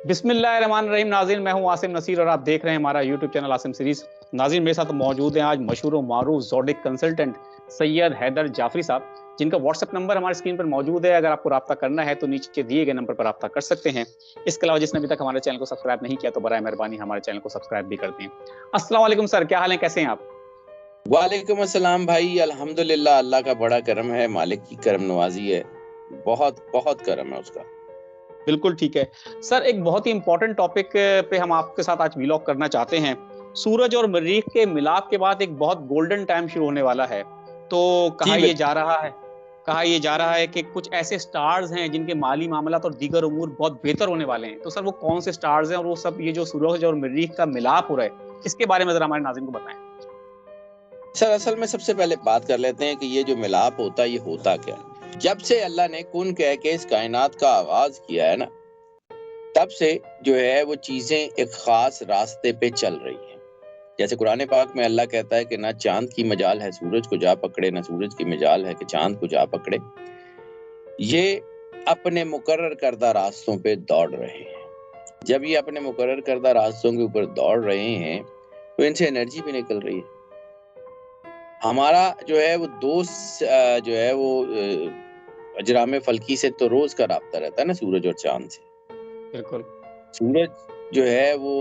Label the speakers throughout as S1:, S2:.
S1: بسم اللہ الرحمن الرحیم. ناظرین، میں ہوں عاصم نصیر اور آپ دیکھ رہے ہیں ہمارا یوٹیوب چینل عاصم سیریز. ناظرین، میرے ساتھ موجود ہیں آج مشہور و معروف زوڈک کنسلٹنٹ سید حیدر جعفری صاحب، جن کا واٹس ایپ نمبر ہمارے اسکرین پر موجود ہے. اگر آپ کو رابطہ کرنا ہے تو نیچے دیے گئے نمبر پر رابطہ کر سکتے ہیں. اس کے علاوہ جس نے ابھی تک ہمارے چینل کو سبسکرائب نہیں کیا تو برائے مہربانی ہمارے چینل کو سبسکرائب بھی کر دیں. السلام علیکم سر، کیا حال ہیں، کیسے ہیں آپ؟
S2: وعلیکم السلام بھائی. الحمدللہ، اللہ کا بڑا کرم ہے، مالک کی کرم نوازی ہے، بہت بہت کرم ہے اس کا.
S1: بالکل ٹھیک ہے سر. ایک بہت ہی امپورٹنٹ ٹاپک پہ ہم آپ کے ساتھ آج ویلاگ کرنا چاہتے ہیں. سورج اور مریخ کے ملاپ کے بعد ایک بہت گولڈن ٹائم شروع ہونے والا ہے. تو کہا یہ جا رہا ہے کہ کچھ ایسے سٹارز ہیں جن کے مالی معاملات اور دیگر امور بہت بہتر ہونے والے ہیں. تو سر وہ کون سے سٹارز ہیں اور وہ سب یہ جو سورج اور مریخ کا ملاپ ہو رہا ہے اس کے بارے میں ذرا ہمارے ناظرین کو بتائیں.
S2: سر اصل میں سب سے پہلے بات کر لیتے ہیں کہ یہ جو ملاپ ہوتا ہے یہ ہوتا کیا. جب سے اللہ نے کن کہہ کے اس کائنات کا آغاز کیا ہے نا، تب سے جو ہے وہ چیزیں ایک خاص راستے پہ چل رہی ہیں. جیسے قرآن پاک میں اللہ کہتا ہے کہ نہ چاند کی مجال ہے سورج کو جا پکڑے، نہ سورج کی مجال ہے کہ چاند کو جا پکڑے. یہ اپنے مقرر کردہ راستوں پہ دوڑ رہے ہیں. جب یہ اپنے مقرر کردہ راستوں کے اوپر دوڑ رہے ہیں تو ان سے انرجی بھی نکل رہی ہے. ہمارا جو ہے وہ دوست جو ہے وہ اجرام فلکی سے تو روز کا رابطہ رہتا ہے نا، سورج اور چاند سے.
S1: بالکل.
S2: سورج جو ہے وہ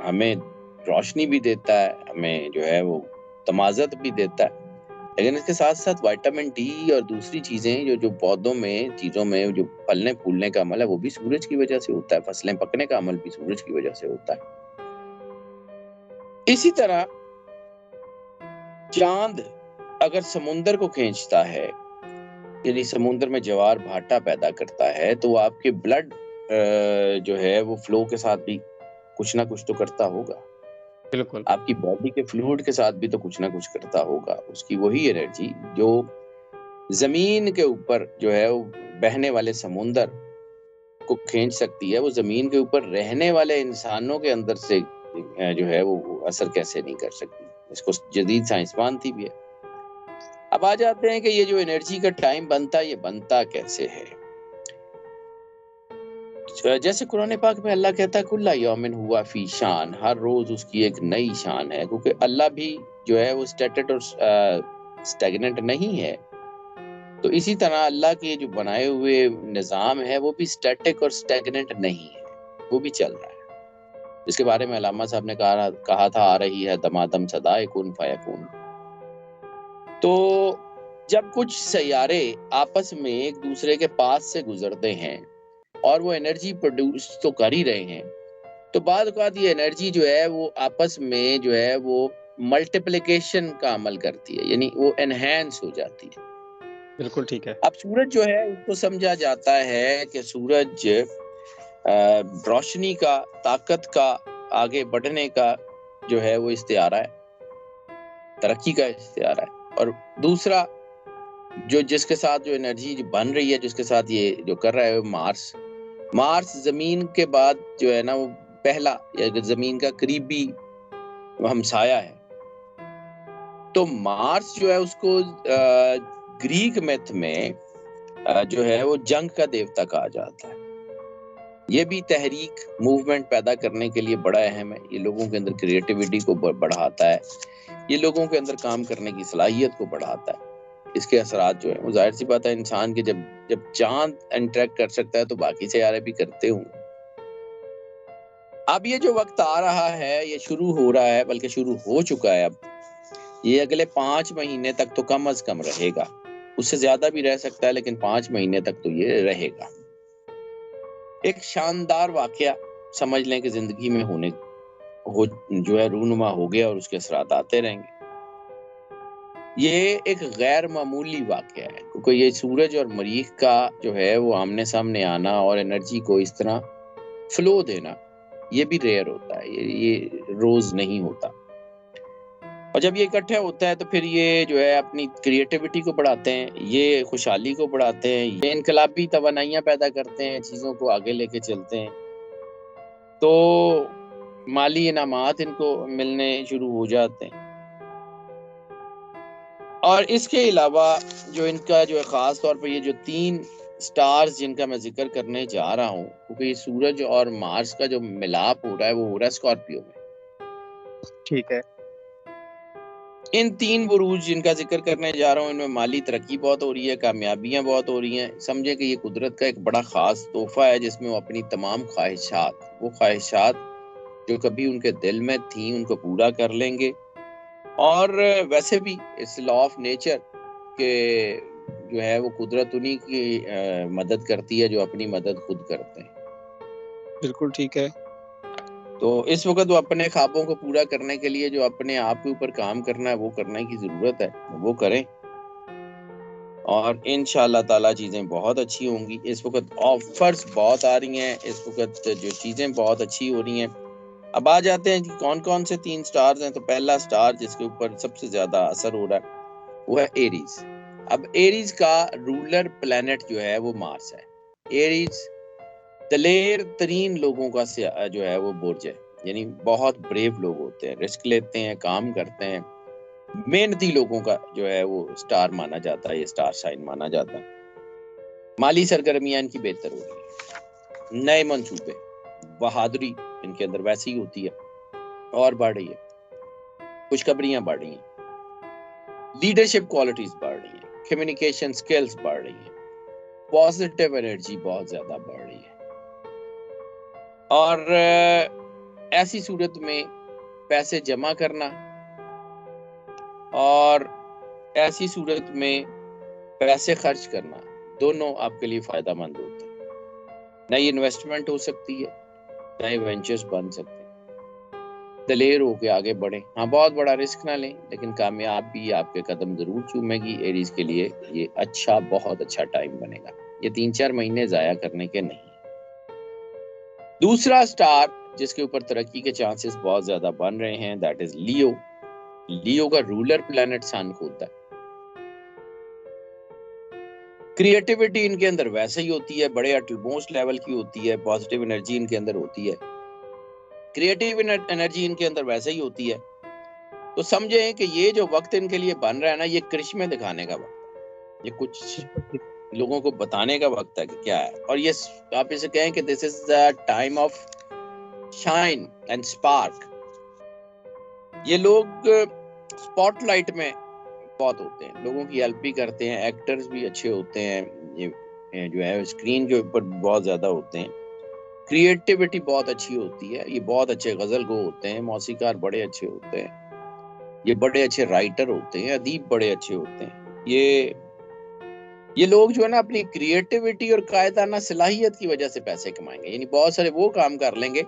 S2: ہمیں روشنی بھی دیتا ہے، ہمیں جو ہے وہ تمازت بھی دیتا ہے، لیکن اس کے ساتھ ساتھ وائٹامن ڈی اور دوسری چیزیں جو پودوں میں چیزوں میں جو پھلنے پھولنے کا عمل ہے وہ بھی سورج کی وجہ سے ہوتا ہے، فصلیں پکنے کا عمل بھی سورج کی وجہ سے ہوتا ہے. اسی طرح چاند اگر سمندر کو کھینچتا ہے، یعنی سمندر میں جوار بھاٹا پیدا کرتا ہے، تو وہ آپ کے بلڈ جو ہے وہ فلو کے ساتھ بھی کچھ نہ کچھ تو کرتا ہوگا.
S1: بالکل.
S2: آپ کی باڈی کے فلوئڈ کے ساتھ بھی تو کچھ نہ کچھ کرتا ہوگا. اس کی وہی انرجی جو زمین کے اوپر جو ہے وہ بہنے والے سمندر کو کھینچ سکتی ہے، وہ زمین کے اوپر رہنے والے انسانوں کے اندر سے جو ہے وہ اثر کیسے نہیں کر سکتی. اس کو جدید سائنس مانتی بھی ہے. اب آ جاتے ہیں کہ یہ جو انرجی کا ٹائم بنتا ہے یہ بنتا کیسے ہے. جیسے قرآن پاک میں اللہ کہتا ہے کل یومن ہوا فی شان، ہر روز اس کی ایک نئی شان ہے، کیونکہ اللہ بھی جو ہے وہ اسٹیٹڈ اور اسٹیگننٹ نہیں ہے. تو اسی طرح اللہ کے جو بنائے ہوئے نظام ہے وہ بھی اسٹیٹک اور اسٹیگننٹ نہیں ہے، وہ بھی چل رہا ہے. جس کے بارے میں علامہ صاحب نے کہا تھا آ رہی ہے دمادم صدائے کن فیکون. تو جب کچھ سیارے آپس میں ایک دوسرے کے پاس سے گزرتے ہیں اور وہ انرجی پروڈیوس تو کر ہی رہے ہیں، تو بعد اوقات یہ انرجی جو ہے وہ آپس میں جو ہے وہ ملٹیپلیکیشن کا عمل کرتی ہے، یعنی وہ انہینس ہو جاتی ہے.
S1: بالکل ٹھیک ہے.
S2: اب سورج جو ہے اس کو سمجھا جاتا ہے کہ سورج روشنی کا، طاقت کا، آگے بڑھنے کا جو ہے وہ استعارہ ہے، ترقی کا استعارہ ہے. اور دوسرا جس کے ساتھ جو انرجی بن رہی ہے، جس کے ساتھ یہ جو کر رہا ہے مارس زمین کے بعد جو ہے نا وہ پہلا یا زمین کا قریبی ہمسایہ ہے. تو مارس جو ہے اس کو گریک میتھ میں جو ہے وہ جنگ کا دیوتا کہا جاتا ہے. یہ بھی تحریک، موومنٹ پیدا کرنے کے لیے بڑا اہم ہے. یہ لوگوں کے اندر کریٹیوٹی کو بڑھاتا ہے، یہ لوگوں کے اندر کام کرنے کی صلاحیت کو بڑھاتا ہے. اس کے اثرات جو ہیں وہ ظاہر سی بات ہے انسان کے جب چاند انٹریکٹ کر سکتا ہے تو باقی سیارے بھی کرتے ہوں. اب یہ جو وقت آ رہا ہے یہ شروع ہو رہا ہے، بلکہ شروع ہو چکا ہے. اب یہ اگلے 5 مہینے تک تو کم از کم رہے گا، اس سے زیادہ بھی رہ سکتا ہے لیکن 5 مہینے تک تو یہ رہے گا. ایک شاندار واقعہ سمجھ لیں کہ زندگی میں جو ہے رونما ہو گیا اور اس کے اثرات آتے رہیں گے. یہ ایک غیر معمولی واقعہ ہے کیونکہ یہ سورج اور مریخ کا جو ہے وہ آمنے سامنے آنا اور انرجی کو اس طرح فلو دینا یہ بھی ریئر ہوتا ہے، یہ روز نہیں ہوتا. اور جب یہ اکٹھے ہوتا ہے تو پھر یہ جو ہے اپنی کریٹیوٹی کو بڑھاتے ہیں، یہ خوشحالی کو بڑھاتے ہیں، یہ انقلابی توانائیاں پیدا کرتے ہیں، چیزوں کو آگے لے کے چلتے ہیں. تو مالی انعامات ان کو ملنے شروع ہو جاتے ہیں. اور اس کے علاوہ جو ان کا جو خاص طور پہ یہ جو 3 سٹارز جن کا میں ذکر کرنے جا رہا ہوں، کیونکہ یہ سورج اور مارس کا جو ملاپ ہو رہا ہے وہ ہو رہا ہے اسکارپیو میں.
S1: ٹھیک ہے.
S2: ان 3 بروج جن کا ذکر کرنے جا رہا ہوں، ان میں مالی ترقی بہت ہو رہی ہے، کامیابیاں بہت ہو رہی ہیں. سمجھے کہ یہ قدرت کا ایک بڑا خاص تحفہ ہے جس میں وہ اپنی تمام خواہشات جو کبھی ان کے دل میں تھیں ان کو پورا کر لیں گے. اور ویسے بھی اس لا آف نیچر کے جو ہے وہ قدرت انہی کی مدد کرتی ہے جو اپنی مدد خود کرتے ہیں.
S1: بالکل ٹھیک ہے.
S2: تو اس وقت وہ اپنے خوابوں کو پورا کرنے کے لیے جو اپنے آپ کے اوپر کام کرنا ہے وہ کرنے کی ضرورت ہے، وہ کریں اور انشاءاللہ تعالی چیزیں بہت اچھی ہوں گی. اس وقت آفرز بہت آ رہی ہیں، اس وقت جو چیزیں بہت اچھی ہو رہی ہیں. اب آ جاتے ہیں کہ کون کون سے 3 سٹارز ہیں. تو پہلا سٹار جس کے اوپر سب سے زیادہ اثر ہو رہا ہے وہ ہے ایریز. اب ایریز کا رولر پلینٹ جو ہے وہ مارس ہے. ایریز دلیر ترین لوگوں کا جو ہے وہ برج ہے، یعنی بہت بریو لوگ ہوتے ہیں، رسک لیتے ہیں، کام کرتے ہیں، محنتی لوگوں کا جو ہے وہ سٹار مانا جاتا ہے، یہ سٹار سائن مانا جاتا ہے. مالی سرگرمیاں ان کی بہتر ہو رہی ہے، نئے منصوبے، بہادری ان کے اندر ویسی ہی ہوتی ہے اور بڑھ رہی ہے، خوشخبریاں بڑھ رہی ہیں، لیڈرشپ کوالٹیز بڑھ رہی ہیں، کمیونیکیشن سکلز بڑھ رہی ہیں، پازیٹیو انرجی بہت زیادہ بڑھ رہی ہے. اور ایسی صورت میں پیسے جمع کرنا اور ایسی صورت میں پیسے خرچ کرنا دونوں آپ کے لیے فائدہ مند ہوتے ہیں. نئی انویسٹمنٹ ہو سکتی ہے، نئے وینچرز بن سکتے ہیں. دلیر ہو کے آگے بڑھیں. ہاں بہت بڑا رسک نہ لیں لیکن کامیابی آپ کے قدم ضرور چومے گی. ایریز کے لیے یہ بہت اچھا ٹائم بنے گا. یہ 3-4 مہینے ضائع کرنے کے نہیں. دوسرا سٹار جس کے اوپر ترقی کے چانسز بہت زیادہ بن رہے ہیں دیٹ از لیو. لیو کا رولر پلینٹ سن ہوتا ہے. کریٹیوٹی ان کے اندر ویسے ہی ہوتی ہے، بڑے اٹموسٹ لیول کی ہوتی ہے، پازیٹیو انرجی ان کے اندر ہوتی ہے، کریٹیو انرجی ان کے اندر ویسے ہی ہوتی ہے. تو سمجھیں کہ یہ جو وقت ان کے لیے بن رہا ہے نا، یہ کرشمے دکھانے کا وقت ہے، یہ کچھ لوگوں کو بتانے کا وقت ہے کہ کیا ہے. اور یہ آپ اسے کہیں کہ this is the time of shine and spark. یہ لوگ اسپاٹ لائٹ میں بہت ہوتے ہیں، لوگوں کی ہیلپ بھی کرتے ہیں، ایکٹرز بھی اچھے ہوتے ہیں، یہ جو ہے اسکرین کے اوپر بہت زیادہ ہوتے ہیں. کریٹیوٹی بہت اچھی ہوتی ہے، یہ بہت اچھے غزل گو ہوتے ہیں، موسیقار بڑے اچھے ہوتے ہیں، یہ بڑے اچھے رائٹر ہوتے ہیں، ادیب بڑے اچھے ہوتے ہیں. یہ لوگ جو ہے نا اپنی کریٹیوٹی اور قائدانہ صلاحیت کی وجہ سے پیسے کمائیں گے. یعنی بہت سارے وہ کام کر لیں گے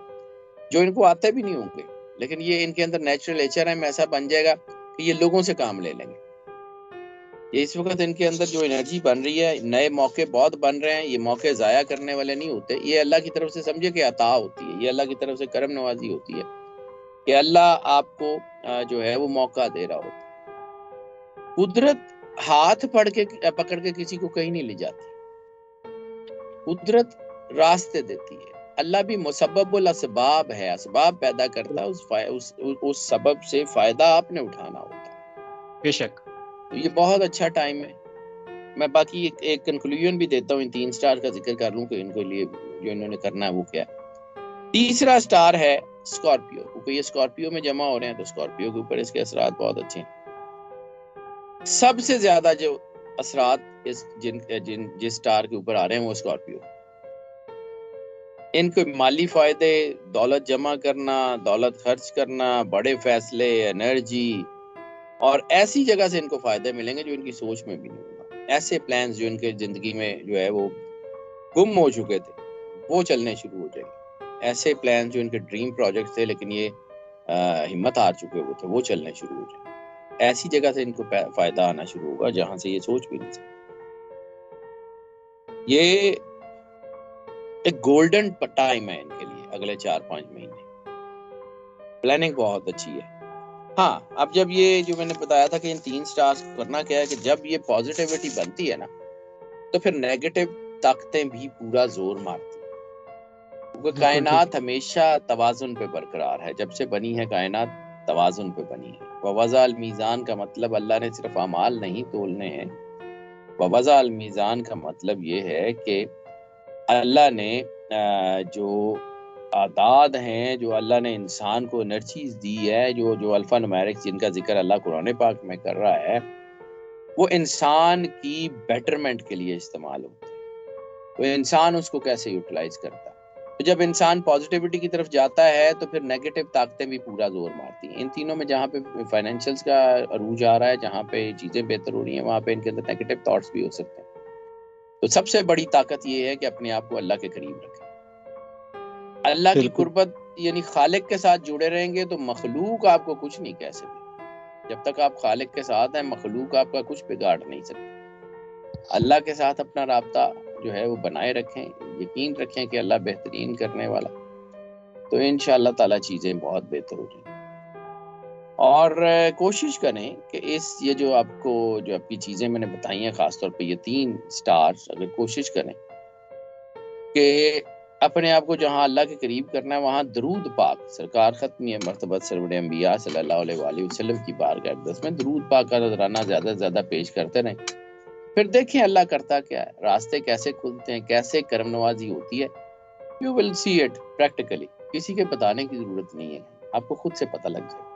S2: جو ان کو آتے بھی نہیں ہوں گے، لیکن یہ ان کے اندر نیچرل نیچر ہے میں ایسا بن جائے گا کہ یہ لوگوں سے کام لے لیں گے. یہ اس وقت ان کے اندر جو انرجی بن رہی ہے، نئے موقع بہت بن رہے ہیں. یہ موقع ضائع کرنے والے نہیں ہوتے، یہ اللہ کی طرف سے سمجھے کہ عطا ہوتی ہے، یہ اللہ کی طرف سے کرم نوازی ہوتی ہے کہ اللہ آپ کو جو ہے وہ موقع دے رہا ہوتا. قدرت ہاتھ پکڑ کے کسی کو کہیں نہیں لے جاتی، قدرت راستے دیتی ہے. اللہ بھی مسبب الاسباب ہے، اسباب پیدا کرتا ہے، اس سبب سے فائدہ آپ نے اٹھانا ہوتا ہے.
S1: بے شک.
S2: تو یہ بہت اچھا ٹائم ہے. میں باقی ایک کنکلوژن بھی دیتا ہوں، ان 3 سٹار کا ذکر کر لوں کہ ان کے لیے جو انہوں نے کرنا ہے وہ کیا ہے. تیسرا سٹار ہے اسکارپیو، کیونکہ یہ اسکارپیو میں جمع ہو رہے ہیں تو اسکارپیو کے اوپر اس کے اثرات بہت اچھے ہیں. سب سے زیادہ جو اثرات جس سٹار کے اوپر آ رہے ہیں وہ اسکارپیو. ان کو مالی فائدے، دولت جمع کرنا، دولت خرچ کرنا، بڑے فیصلے، انرجی، اور ایسی جگہ سے ان کو فائدے ملیں گے جو ان کی سوچ میں بھی نہیں ہوگا. ایسے پلانز جو ان کے زندگی میں جو ہے وہ گم ہو چکے تھے وہ چلنے شروع ہو جائیں گے. ایسے پلانز جو ان کے ڈریم پروجیکٹ تھے لیکن یہ ہمت ہار چکے ہوئے تھے وہ چلنے شروع ہو جائیں گے. ایسی جگہ سے ان کو فائدہ آنا شروع ہوگا جہاں سے یہ سوچ بھی نہیں سکتے. یہ ایک گولڈن ٹائم ہے ان کے لیے اگلے 4-5 مہینے. پلاننگ بہت اچھی ہے. ہاں اب جب یہ جو میں نے بتایا تھا کہ ان 3 سٹارز کو کرنا کیا ہے کہ جب یہ پازیٹیوٹی بنتی ہے نا تو پھر نیگیٹو طاقتیں بھی پورا زور مارتی ہیں. کیونکہ کائنات ہمیشہ توازن پہ برقرار ہے. جب سے بنی ہے کائنات توازن پہ بنی ہے. ووضع المیزان کا مطلب اللہ نے صرف اعمال نہیں تولنے ہیں ووضع المیزان کا مطلب یہ ہے کہ اللہ نے جو اعداد ہیں، جو اللہ نے انسان کو انرجیز دی ہے، جو الفا نومیرکس جن کا ذکر اللہ قرآن پاک میں کر رہا ہے، وہ انسان کی بیٹرمنٹ کے لیے استعمال ہوتے ہیں. تو انسان اس کو کیسے یوٹیلائز کرتا ہے. تو جب انسان پازیٹیوٹی کی طرف جاتا ہے تو پھر نیگیٹو طاقتیں بھی پورا زور مارتی ہیں. ان تینوں میں جہاں پہ فائنینشیلز کا عروج آ رہا ہے، جہاں پہ چیزیں بہتر ہو رہی ہیں، وہاں پہ ان کے اندر نیگیٹو تھاٹس بھی ہو سکتے ہیں. تو سب سے بڑی طاقت یہ ہے کہ اپنے آپ کو اللہ کے قریب رکھیں. اللہ کی قربت یعنی خالق کے ساتھ جڑے رہیں گے تو مخلوق آپ کو کچھ نہیں کہہ سکتی. جب تک آپ خالق کے ساتھ ہیں، مخلوق آپ کا کچھ بگاڑ نہیں سکتی. اللہ کے ساتھ اپنا رابطہ جو ہے وہ بنائے رکھیں، یقین رکھیں کہ اللہ بہترین کرنے والا، تو انشاءاللہ تعالی چیزیں بہت بہتر ہو جائیں. اور کوشش کریں کہ یہ جو آپ کی چیزیں میں نے بتائی ہیں، خاص طور پہ یہ 3 سٹارز، اگر کوشش کریں کہ اپنے آپ کو جہاں اللہ کے قریب کرنا ہے وہاں درود پاک سرکار ختمیہ مرتبہ سرور انبیاء صلی اللہ علیہ وآلہ وسلم کی بارگاہ اقدس میں درود پاک کا نذرانہ زیادہ سے زیادہ پیش کرتے رہیں. پھر دیکھیں اللہ کرتا کیا ہے، راستے کیسے کھلتے ہیں، کیسے کرم نوازی ہوتی ہے. You will see it practically. کسی کے بتانے کی ضرورت نہیں ہے، آپ کو خود سے پتہ لگ جائے.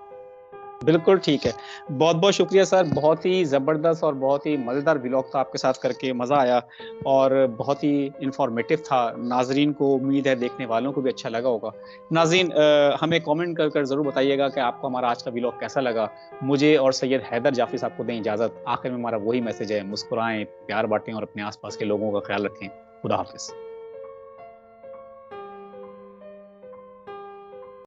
S1: بالکل ٹھیک ہے. بہت بہت شکریہ سر. بہت ہی زبردست اور بہت ہی مزیدار ولاگ تھا، آپ کے ساتھ کر کے مزہ آیا اور بہت ہی انفارمیٹیو تھا. ناظرین کو امید ہے دیکھنے والوں کو بھی اچھا لگا ہوگا. ناظرین ہمیں کامنٹ کر ضرور بتائیے گا کہ آپ کو ہمارا آج کا ولاگ کیسا لگا. مجھے اور سید حیدر جعفری صاحب کو دیں اجازت. آخر میں ہمارا وہی میسج ہے، مسکرائیں، پیار بانٹیں اور اپنے آس پاس کے لوگوں کا خیال رکھیں. خدا حافظ.